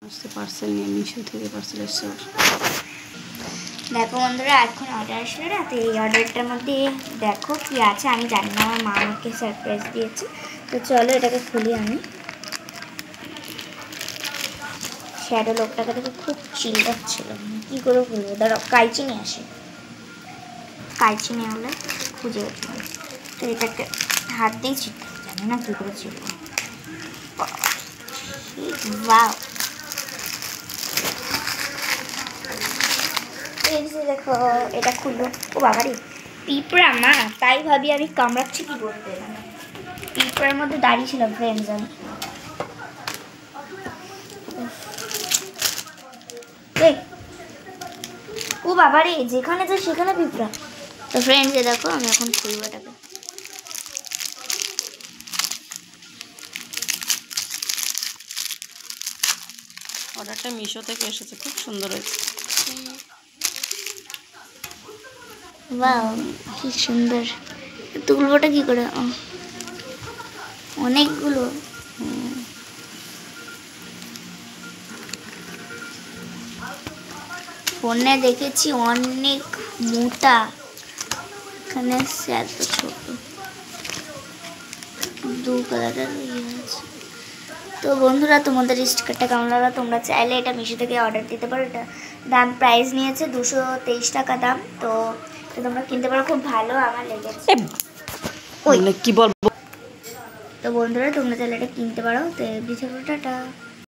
আসছে পার্সেল নিয়ে, মিশো থেকে পার্সেল এসছে। দেখো বন্ধুরা, এখন অর্ডার আসলো না, তো এই অর্ডারটার মধ্যে দেখো কি আছে আমি জানি না, আমার মা আমাকে সারপ্রাইজ দিয়েছে। তো চলো এটাকে খুলি আমি। শ্যাডো লোকটাকে দেখে খুব চিল্লাচ্ছিল, কী করে খুলবো, দাঁড়াও কাইচি নিয়ে আসি। কাইচি নিয়ে হলে খুঁজে উঠলাম, তো এটাকে হাত দিয়ে ছিটতে জানি না কী করে ছিটবো। বাহ, এই যে দেখো এটা খুললো। ও বাবারে, পিঁপড়া মা, তাই ভাবি আমি কামড়াচ্ছি কি বলতে, পিঁপড়ার মধ্যে দাঁড়িয়েছিলাম ফ্রেন্ডস আমি। ও বাবারে, যেখানে যায় সেখানে পিঁপড়া। তো ফ্রেন্ডস দেখো আমি এখন খুলবো এটাকে। অর্ডারটা মিশো থেকে এসেছে, খুব সুন্দর হয়েছে। বাহ, কি সুন্দর। তুলবোটা কি করে, অনেকগুলো। ফোনে দেখেছি অনেক মোটা, এখানে এত ছোট, দু কালারের ইয়ে আছে। তো বন্ধুরা, তোমাদের স্টিকারটা কেমন লাগলো? তোমরা চাইলে এটা মিশো থেকে অর্ডার দিতে পারো। এটা দাম প্রাইস নিয়েছে 223 টাকা দাম। তো তোমরা কিনতে পারো, খুব ভালো আমার লেগেছে। ওই কি বলবো। তো বন্ধুরা, তোমরা চাইলে এটা কিনতে পারো। তো ভিডিওটা টাটা।